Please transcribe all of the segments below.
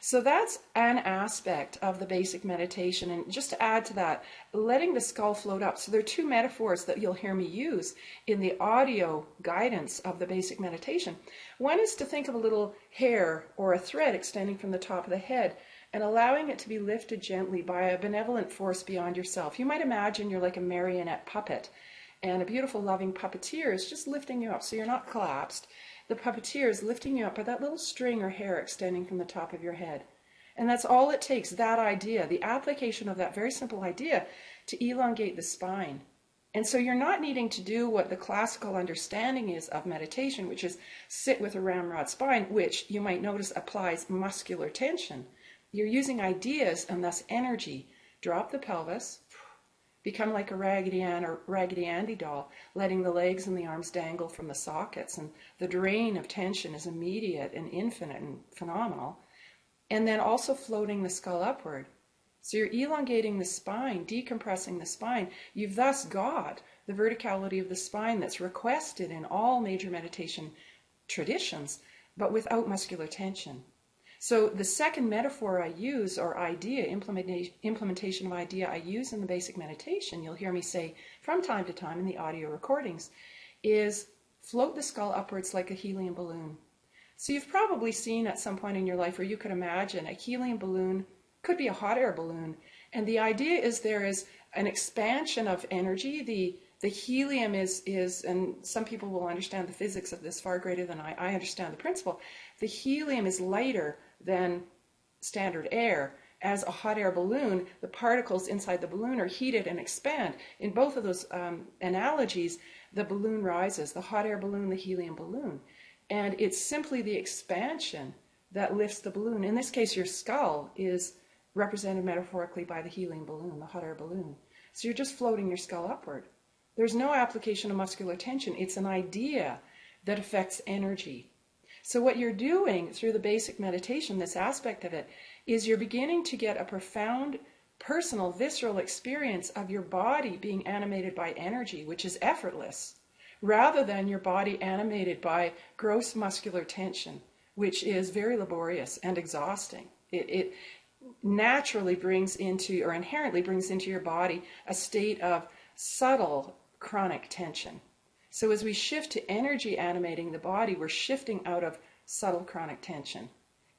So that's an aspect of the basic meditation. And just to add to that, letting the skull float up. So there are two metaphors that you'll hear me use in the audio guidance of the basic meditation. One is to think of a little hair or a thread extending from the top of the head and allowing it to be lifted gently by a benevolent force beyond yourself. You might imagine you're like a marionette puppet, and a beautiful, loving puppeteer is just lifting you up so you're not collapsed. The puppeteer is lifting you up by that little string or hair extending from the top of your head. And that's all it takes, that idea, the application of that very simple idea to elongate the spine. And so you're not needing to do what the classical understanding is of meditation, which is sit with a ramrod spine, which you might notice applies muscular tension. You're using ideas and thus energy. Drop the pelvis, become like a Raggedy Ann or Raggedy Andy doll, letting the legs and the arms dangle from the sockets, and the drain of tension is immediate and infinite and phenomenal. And then also floating the skull upward. So you're elongating the spine, decompressing the spine. You've thus got the verticality of the spine that's requested in all major meditation traditions, but without muscular tension. So the second metaphor I use, or idea, implementation of idea I use in the basic meditation, you'll hear me say from time to time in the audio recordings, is float the skull upwards like a helium balloon. So you've probably seen at some point in your life, or you could imagine, a helium balloon could be a hot air balloon. And the idea is there is an expansion of energy. The helium is, and some people will understand the physics of this far greater than I understand the principle. The helium is lighter than standard air. As a hot air balloon, the particles inside the balloon are heated and expand. In both of those analogies, the balloon rises, the hot air balloon, the helium balloon. And it's simply the expansion that lifts the balloon. In this case, your skull is represented metaphorically by the helium balloon, the hot air balloon. So you're just floating your skull upward. There's no application of muscular tension. It's an idea that affects energy. So what you're doing through the basic meditation, this aspect of it, is you're beginning to get a profound, personal, visceral experience of your body being animated by energy, which is effortless, rather than your body animated by gross muscular tension, which is very laborious and exhausting. It naturally brings into, or inherently brings into your body, a state of subtle chronic tension. So as we shift to energy animating the body, we're shifting out of subtle chronic tension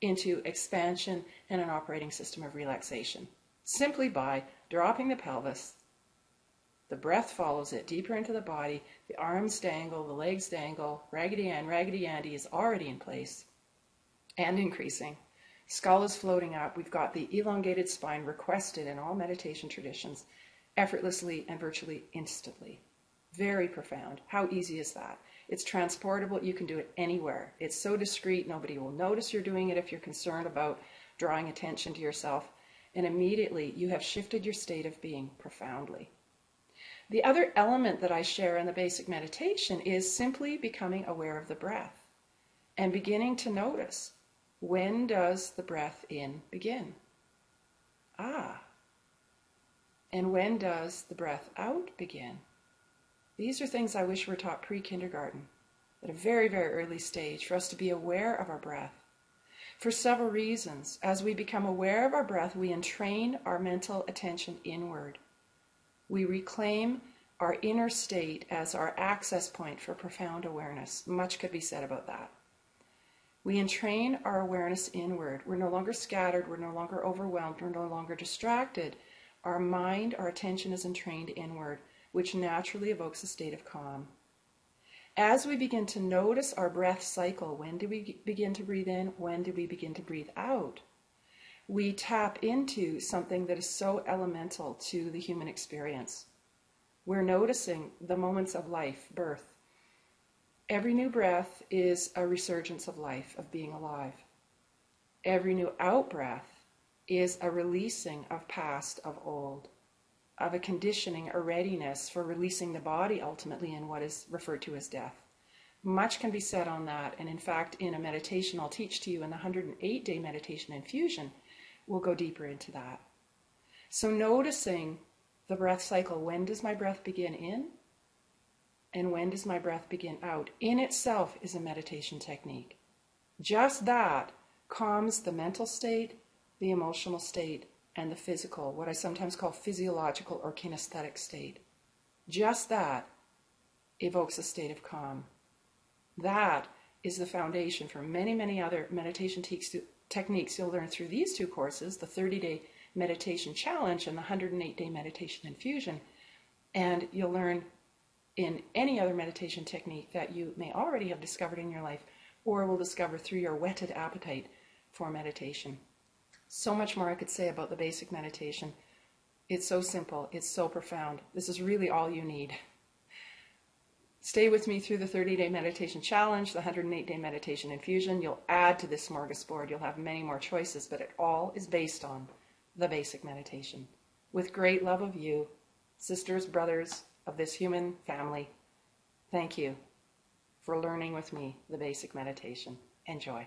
into expansion and an operating system of relaxation, simply by dropping the pelvis. The breath follows it deeper into the body, the arms dangle, the legs dangle, Raggedy Ann, Raggedy Andy is already in place and increasing. Skull is floating up. We've got the elongated spine requested in all meditation traditions, effortlessly and virtually instantly. Very profound. How easy is that? It's transportable. You can do it anywhere. It's so discreet, nobody will notice you're doing it if you're concerned about drawing attention to yourself. And immediately you have shifted your state of being profoundly. The other element that I share in the basic meditation is simply becoming aware of the breath and beginning to notice, when does the breath in begin? And when does the breath out begin? These are things I wish were taught pre-kindergarten, at a very, very early stage, for us to be aware of our breath. For several reasons. As we become aware of our breath, we entrain our mental attention inward. We reclaim our inner state as our access point for profound awareness. Much could be said about that. We entrain our awareness inward. We're no longer scattered. We're no longer overwhelmed. We're no longer distracted. Our mind, our attention is entrained inward, which naturally evokes a state of calm. As we begin to notice our breath cycle, when do we begin to breathe in? When do we begin to breathe out? We tap into something that is so elemental to the human experience. We're noticing the moments of life, birth. Every new breath is a resurgence of life, of being alive. Every new out-breath is a releasing of past, of old, of a conditioning, a readiness for releasing the body ultimately in what is referred to as death. Much can be said on that, and in fact, in a meditation I'll teach to you in the 108-day meditation infusion, we'll go deeper into that. So noticing the breath cycle, when does my breath begin in? And when does my breath begin out? In itself is a meditation technique. Just that calms the mental state, the emotional state, and the physical, what I sometimes call physiological or kinesthetic state. Just that evokes a state of calm. That is the foundation for many, many other meditation techniques you'll learn through these two courses, the 30-day meditation challenge and the 108-day meditation infusion. And you'll learn in any other meditation technique that you may already have discovered in your life or will discover through your whetted appetite for meditation. So much more I could say about the basic meditation. It's so simple. It's so profound. This is really all you need. Stay with me through the 30-day meditation challenge, the 108-day meditation infusion. You'll add to this smorgasbord. You'll have many more choices, but it all is based on the basic meditation. With great love of you, sisters, brothers of this human family, thank you for learning with me the basic meditation. Enjoy.